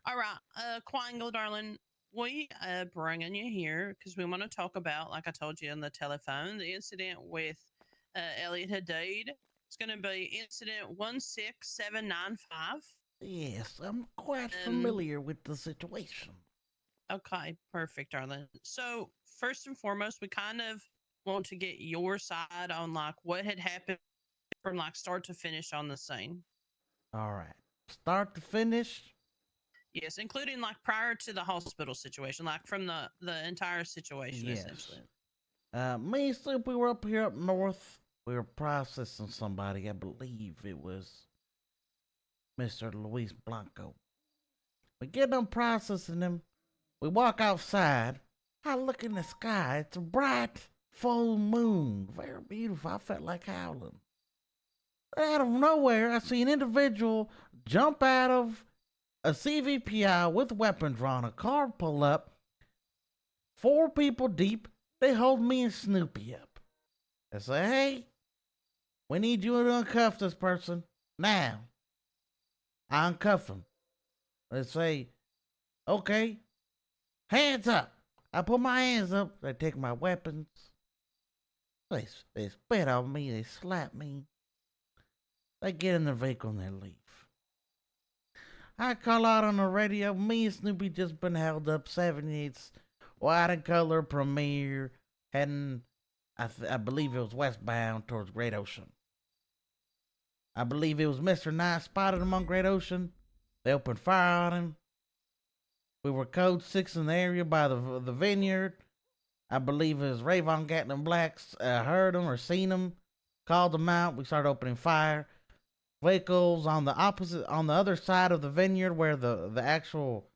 All right, Quangle, darling, we bringing you here because we want to talk about, like I told you on the telephone, the incident with Elliot Hadid. It's going to be incident 16795. Yes, I'm quite Um, familiar with the situation. okay, perfect, darling. So first and foremost, we kind of want to get your side on like what had happened from like start to finish on the scene. All right. Start to finish? Yes, including like prior to the hospital situation, like from the entire situation, Yes. essentially. Me and Snoop, we were up here up north. We were processing somebody. I believe it was Mr. Luis Blanco. We get done processing him. We walk outside. I look in the sky. It's a bright full moon. Very beautiful. I felt like howling. Out of nowhere, I see an individual jump out of a CVPI with weapons drawn. A car pull up. 4 people deep. They hold me and Snoopy up. They say, hey, we need you to uncuff this person. Now. I uncuff him. They say, okay, hands up. I put my hands up. They take my weapons. They spit on me. They slap me. They get in the vehicle and they leave. I call out on the radio. Me and Snoopy just been held up. 78's white and color premiere. Heading, I believe it was westbound towards Great Ocean. I believe it was Mr. Knight spotted him on Great Ocean. They opened fire on him. We were code 6 in the area by the vineyard. I believe it was Rayvon Gatlin Blacks heard him or seen him, called them out. We started opening fire. Vehicles on the other side of the vineyard where the actual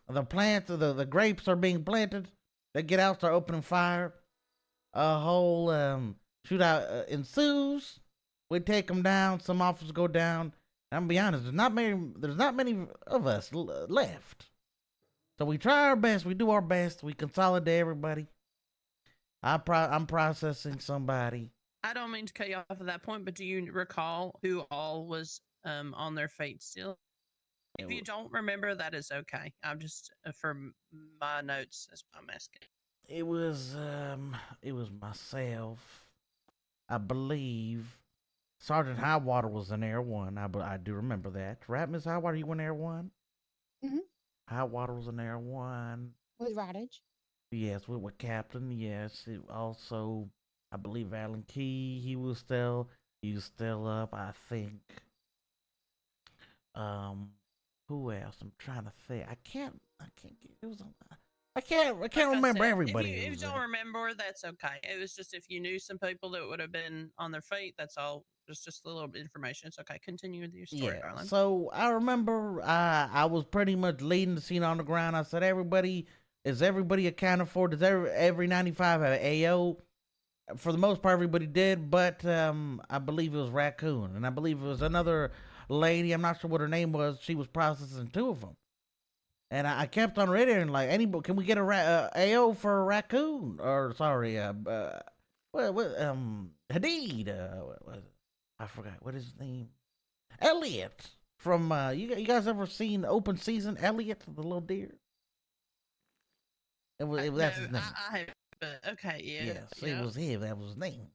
the plants, the grapes are being planted. They get out, start opening fire. A whole shootout ensues. We take them down. Some officers go down. I'm gonna be honest. There's not many of us left. So we try our best. We do our best. We consolidate everybody. I'm processing somebody. I don't mean to cut you off at that point, but do you recall who all was on their fate still? If you don't remember, that is okay. I'm just for my notes. That's what I'm asking. It was myself. I believe Sergeant Highwater was in Air One. I do remember that. Right, Miss Highwater, you went Air One. Mhm. Highwater was in Air One. With Rottage. Yes, with Captain. Yes, it also, I believe Alan Key. He was still up. I think. Um, who else? I'm trying to think. I can't get. It was. I can't Like remember said, everybody. If you don't remember, that's okay. It was just if you knew some people that would have been on their fate. That's all. Just a little bit of information. It's okay. Continue with your story, Yeah. darling. So I remember I was pretty much leading the scene on the ground. I said, everybody accounted for? Does every 95 have AO? For the most part, everybody did, but I believe it was Raccoon, and I believe it was another lady. I'm not sure what her name was. She was processing 2 of them, and I kept on reading like, anybody, can we get a AO for a Raccoon? Or sorry, Hadid. I forgot what his name. Elliot from you guys ever seen Open Season? Elliot, the little deer. That's his name. I have. Okay, yeah. Yes, it was him. That was his name.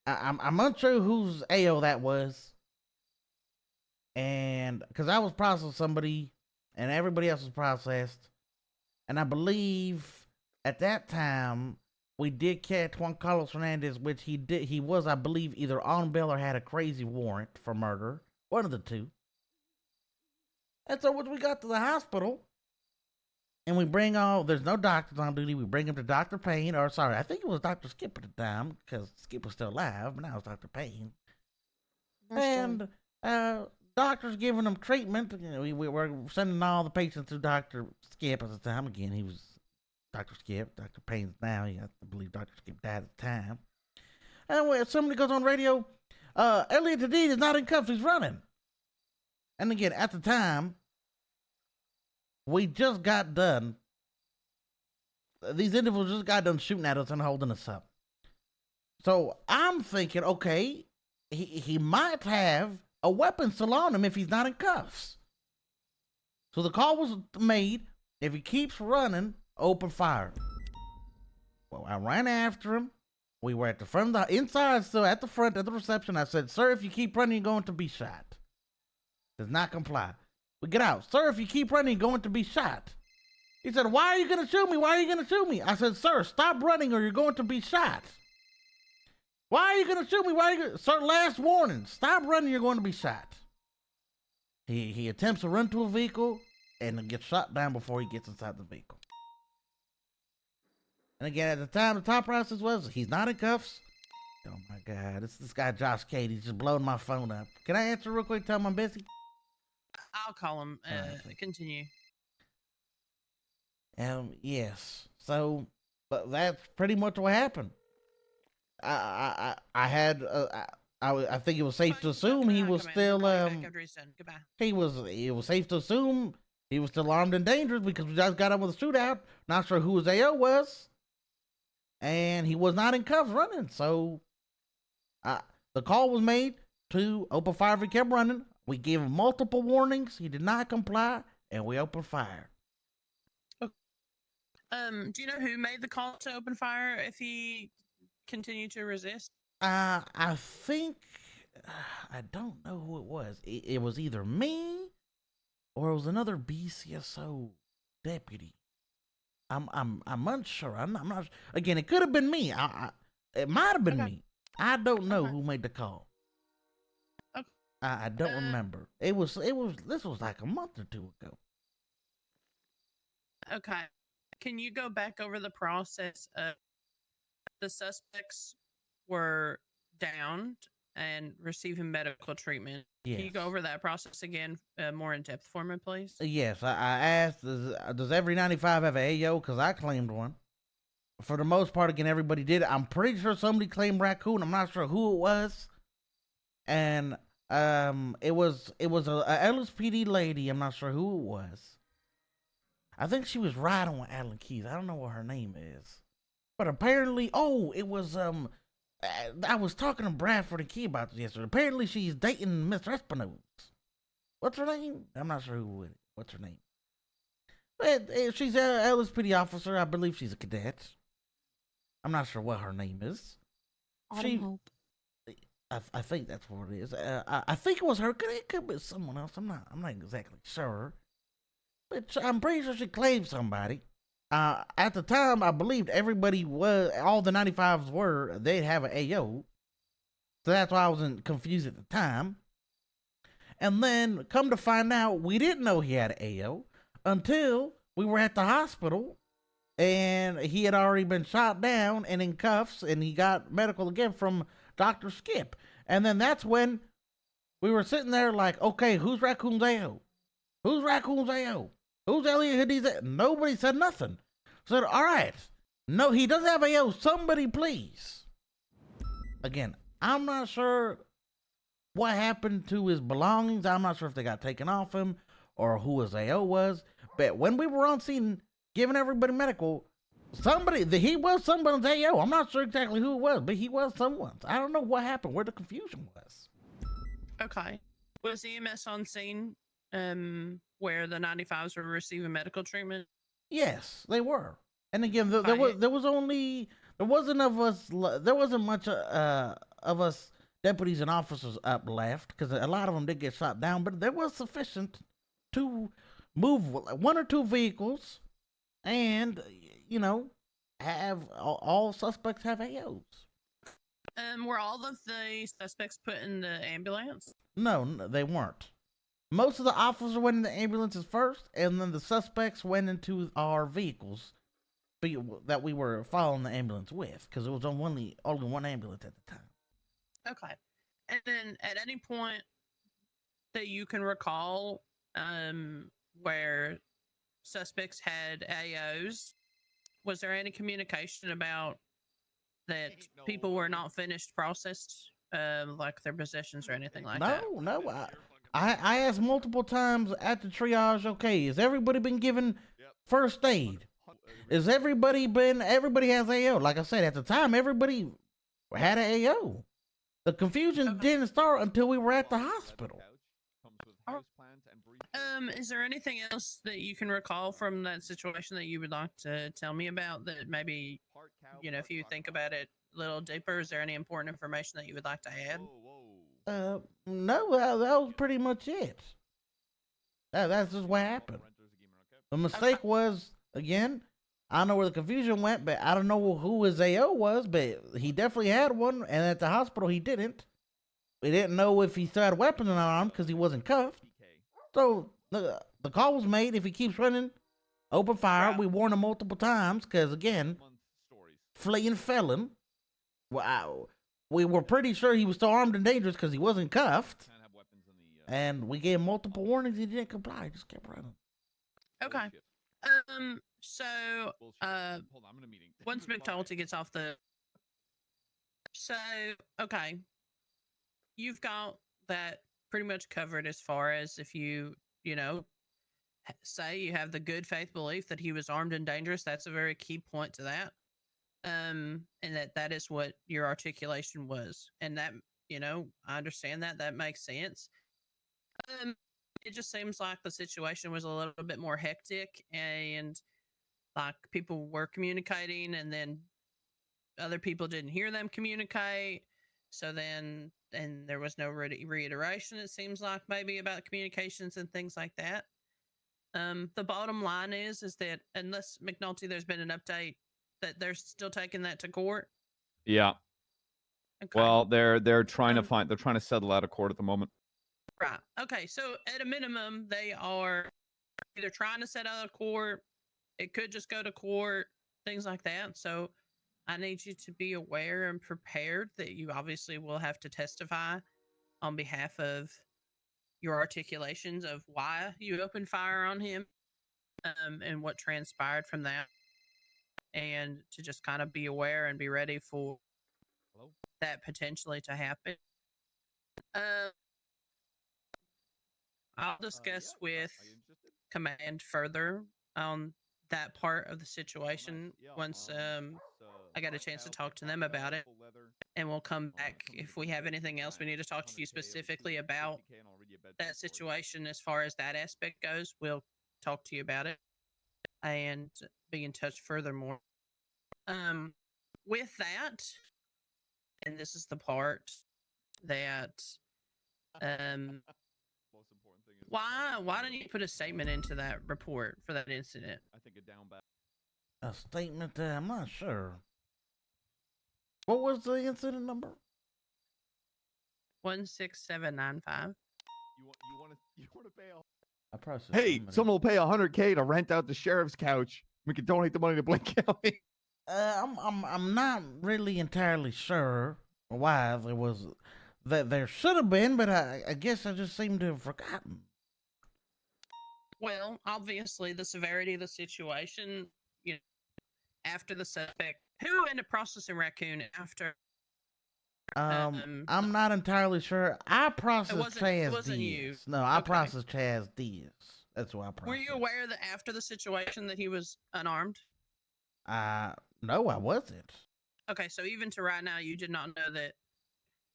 I'm unsure whose AO that was, and because I was processing somebody, and everybody else was processed, and I believe at that time we did catch Juan Carlos Fernandez, which he was, I believe, either on bail or had a crazy warrant for murder, one of the two. And so when we got to the hospital, and we bring there's no doctors on duty. We bring him to Dr. Payne, or sorry, I think it was Dr. Skip at the time, because Skip was still alive, but now it's Dr. Payne. And doctors giving him treatment. You know, we were sending all the patients to Dr. Skip at the time. Again, he was Dr. Skip. Dr. Payne's now. I believe Dr. Skip died at the time. And when somebody goes on radio, Elliot Hadid is not in cuffs. He's running. And again, at the time, we just got done. These individuals just got done shooting at us and holding us up. So I'm thinking, okay, he might have a weapon still on him if he's not in cuffs. So the call was made. If he keeps running, open fire. Well, I ran after him. We were at the front of the inside, still at the front at the reception. I said, "Sir, if you keep running, you're going to be shot." Does not comply. We get out. "Sir, if you keep running, you're going to be shot." He said, "Why are you going to shoot me? Why are you going to shoot me?" I said, "Sir, stop running or you're going to be shot." "Why are you going to shoot me? Why are you going to..." "Sir, last warning. Stop running, you're going to be shot." He attempts to run to a vehicle and gets shot down before he gets inside the vehicle. And again, at the time, the top process was, he's not in cuffs. Oh my God, this guy Josh Cade, he's just blowing my phone up. Can I answer real quick? Tell him I'm busy. I'll call him. Continue. Yes. So, but that's pretty much what happened. I think it was safe to assume he was still it was safe to assume he was still armed and dangerous because we just got him with a shootout. Not sure who his AO was, and he was not in cuffs running. So, the call was made to open fire if he kept running. We gave him multiple warnings. He did not comply, and we opened fire. Do you know who made the call to open fire if he continued to resist? I think I don't know who it was. It was either me or it was another BCSO deputy. I'm unsure. I'm not. Again, it could have been me. It might have been me. I don't know who made the call. Okay. I don't remember. This was like a month or two ago. Okay. Can you go back over the process of the suspects were downed and receiving medical treatment? Yes. Can you go over that process again more in depth for me, please? Yes, I asked, does every 95 have an AO? Because I claimed one. For the most part, again, everybody did. I'm pretty sure somebody claimed Raccoon. I'm not sure who it was. And it was a LSPD lady. I'm not sure who it was. I think she was riding with Alan Keys. I don't know what her name is. But apparently, it was, I was talking to Bradford and Key about this yesterday. Apparently, she's dating Mr. Espinosa. What's her name? I'm not sure what's her name. But she's an LSPD officer. I believe she's a cadet. I'm not sure what her name is. I think that's what it is. I think it was her. It could be someone else. I'm not exactly sure. But I'm pretty sure she claimed somebody. At the time, I believed everybody all the 95s they'd have an AO. So that's why I wasn't confused at the time. And then, come to find out, we didn't know he had an AO until we were at the hospital and he had already been shot down and in cuffs, and he got medical again from Dr. Skip. And then that's when we were sitting there like, okay, who's Raccoon's AO? Who's Raccoon's AO? Who's Elliot Hoodie's? Nobody said nothing. So, all right. No, he doesn't have AO. Somebody, please. Again, I'm not sure what happened to his belongings. I'm not sure if they got taken off him or who his AO was. But when we were on scene giving everybody medical, he was someone's AO. I'm not sure exactly who it was, but he was someone's. I don't know what happened, where the confusion was. Okay. Was EMS on scene where the 95s were receiving medical treatment? Yes, they were. And again, there wasn't much of us deputies and officers up left, because a lot of them did get shot down, but there was sufficient to move one or two vehicles and, have all suspects have AOs. Were all of the suspects put in the ambulance? No, they weren't. Most of the officers went in the ambulances first, and then the suspects went into our vehicles that we were following the ambulance with, because it was only one ambulance at the time. Okay. And then at any point that you can recall where suspects had AOs, was there any communication about that people were not finished processed, like their possessions or anything like that? No. I asked multiple times at the triage, okay, has everybody been given first aid? Is everybody has AO? Like I said, at the time, everybody had an AO. The confusion didn't start until we were at the hospital. Is there anything else that you can recall from that situation that you would like to tell me about that maybe, if you think about it a little deeper, is there any important information that you would like to add? No, that was pretty much it. That's just what happened. The mistake was, again, I don't know where the confusion went, but I don't know who his AO was, but he definitely had one, and at the hospital he didn't. We didn't know if he still had weapons on him because he wasn't cuffed. So the call was made. If he keeps running, open fire. We warned him multiple times because, again, fleeing felon. Wow. We were pretty sure he was still armed and dangerous because he wasn't cuffed. And we gave him multiple warnings. He didn't comply. He just kept running. Okay. So, hold on, I'm in a meeting. once McNulty gets off the... So, okay. You've got that pretty much covered as far as if you say you have the good faith belief that he was armed and dangerous. That's a very key point to that. And that is what your articulation was. And that, I understand that. That makes sense. It just seems like the situation was a little bit more hectic and like people were communicating and then other people didn't hear them communicate. So then, and there was no reiteration, it seems like, maybe about communications and things like that. The bottom line is that unless McNulty, there's been an update that they're still taking that to court. Yeah. Okay. Well, they're trying to settle out of court at the moment. Right. Okay. So at a minimum, they are either trying to set out of court. It could just go to court, things like that. So I need you to be aware and prepared that you obviously will have to testify on behalf of your articulations of why you opened fire on him, and what transpired from that, and to just kind of be aware and be ready for that potentially to happen. I'll discuss with command further on that part of the situation once I got a chance to talk to them about it, and we'll come back if we have anything else we need to talk to you specifically about that situation as far as that aspect goes. We'll talk to you about it and be in touch furthermore. With that, and this is the part that why didn't you put a statement into that report for that incident? I think a down back. A statement? I'm not sure. What was the incident number? 16795. You want to pay I processed. Hey, someone will pay $100K to rent out the sheriff's couch. We can donate the money to Blake County. I'm not really entirely sure why there was that. There should have been, but I guess I just seem to have forgotten. Well, obviously, the severity of the situation, after the suspect, who ended up processing Raccoon after? I'm not entirely sure. I processed Chaz it wasn't Diaz. you. No, I Okay. processed Chaz Diaz. That's what I processed. Were you aware that after the situation that he was unarmed? No, I wasn't. Okay, so even to right now, you did not know that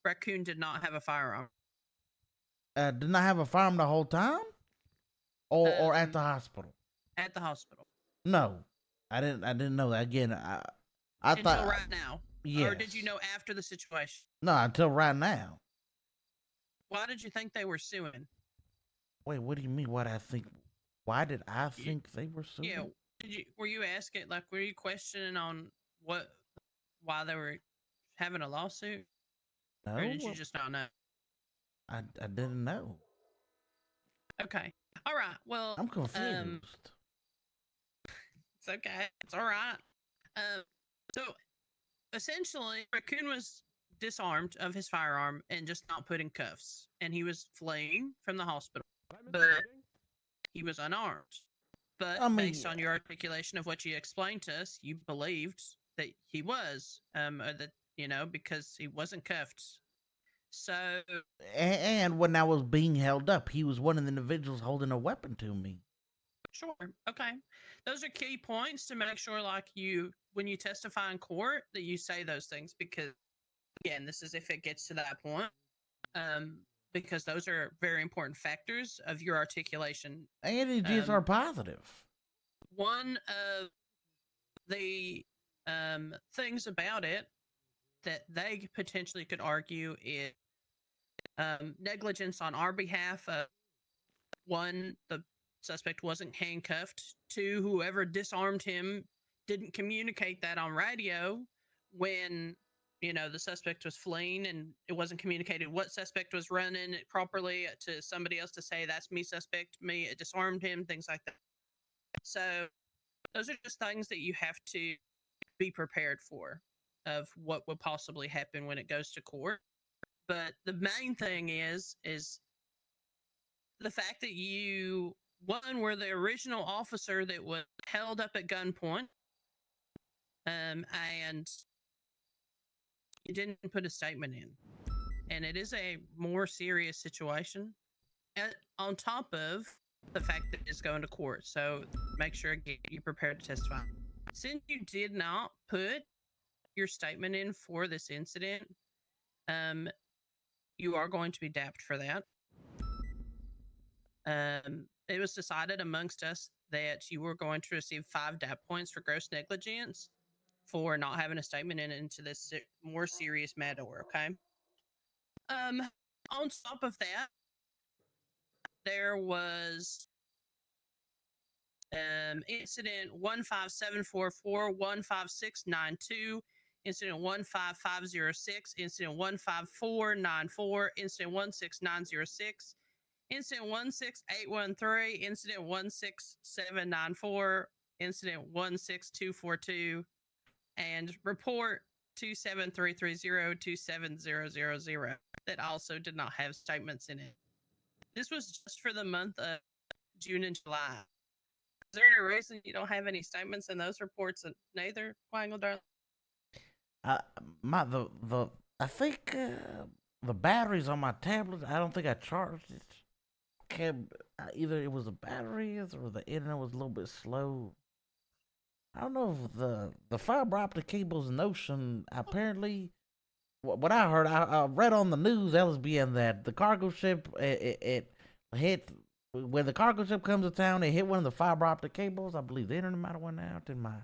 Raccoon did not have a firearm. Didn't I have a firearm the whole time? Or at the hospital? At the hospital. No, I didn't know that. Again, I until thought right now. Yes. Or did you know after the situation? No, until right now. Why did you think they were suing? Wait, what do you mean? What I think? Why did I think they were suing? Yeah, were you asking, like, were you questioning on why they were having a lawsuit? No, or did you just not know? I didn't know. Okay, all right. Well, I'm confused. It's okay. It's all right. So essentially, Raccoon was disarmed of his firearm and just not put in cuffs, and he was fleeing from the hospital, but he was unarmed. But based on your articulation of what you explained to us, you believed that he was, or that, because he wasn't cuffed. So, and when I was being held up, he was one of the individuals holding a weapon to me. Sure. Okay. Those are key points to make sure, like, when you testify in court, that you say those things, because, again, this is if it gets to that point. because those are very important factors of your articulation. And he just are positive. One of the things about it that they potentially could argue is negligence on our behalf. One, the suspect wasn't handcuffed. Two, whoever disarmed him didn't communicate that on radio when the suspect was fleeing, and it wasn't communicated what suspect was running it properly to somebody else to say that's me, suspect, me, it disarmed him, things like that. So those are just things that you have to be prepared for, of what would possibly happen when it goes to court. But the main thing is the fact that you, one, were the original officer that was held up at gunpoint, and you didn't put a statement in. And it is a more serious situation, on top of the fact that it's going to court. So make sure you're prepared to testify. Since you did not put your statement in for this incident, you are going to be dapped for that. It was decided amongst us that you were going to receive 5 DAP points for gross negligence for not having a statement into this more serious matter, okay? On top of that, there was incident 15744, 15692, incident 15506, incident 15494, incident 16906, incident 16813, incident 16794, incident 16242, and report 27330, 27000 that also did not have statements in it. This was just for the month of June and July. Is there any reason you don't have any statements in those reports, neither, Quangle, darling? I think the batteries on my tablet, I don't think I charged it. Either it was the batteries or the internet was a little bit slow. I don't know if the fiber optic cable's notion, apparently, what I heard, I read on the news, LSBN, that the cargo ship, it hit, when the cargo ship comes to town, it hit one of the fiber optic cables. I believe the internet might have went out, and my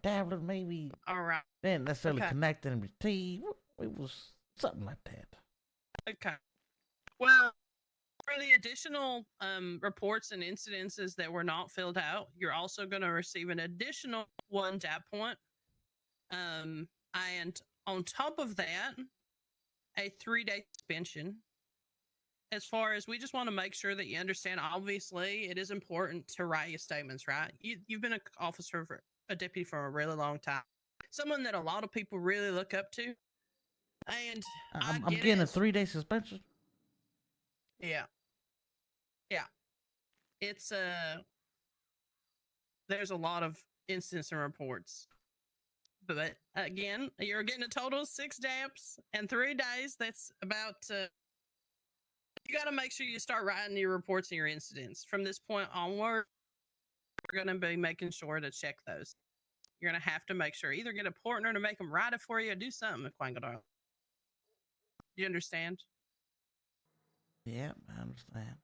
tablet maybe All right. didn't necessarily connect and receive. It was something like that. Okay. Well, for the additional reports and incidences that were not filled out, you're also going to receive an additional 1 DAP point. And on top of that, a 3-day suspension. As far as, we just want to make sure that you understand, obviously, it is important to write your statements, right? You've been an officer, a deputy for a really long time. Someone that a lot of people really look up to. And I'm getting a 3-day suspension? Yeah. Yeah. It's there's a lot of incidents and reports. But again, you're getting a total of 6 DAPs and 3 days. That's about you got to make sure you start writing your reports and your incidents. From this point onward, we're going to be making sure to check those. You're going to have to make sure, either get a partner to make them write it for you, or do something, Quangle. You understand? Yeah, I understand.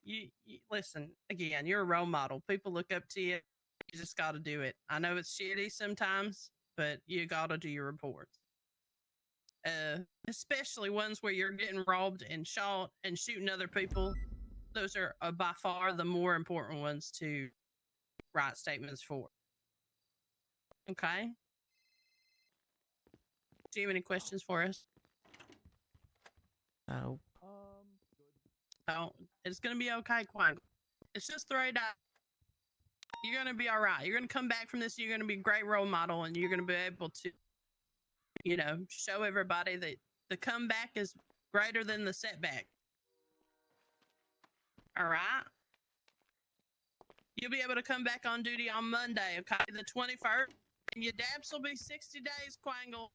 You listen, again, you're a role model. People look up to you. You just got to do it. I know it's shitty sometimes, but you got to do your reports. Especially ones where you're getting robbed and shot and shooting other people. Those are by far the more important ones to write statements for. Okay? Do you have any questions for us? No. Oh, it's going to be okay, Quangle. It's just 3 days. You're going to be all right. You're going to come back from this. You're going to be a great role model, and you're going to be able to, show everybody that the comeback is greater than the setback. All right? You'll be able to come back on duty on Monday, okay, the 21st, and your DAPs will be 60 days, Quangle.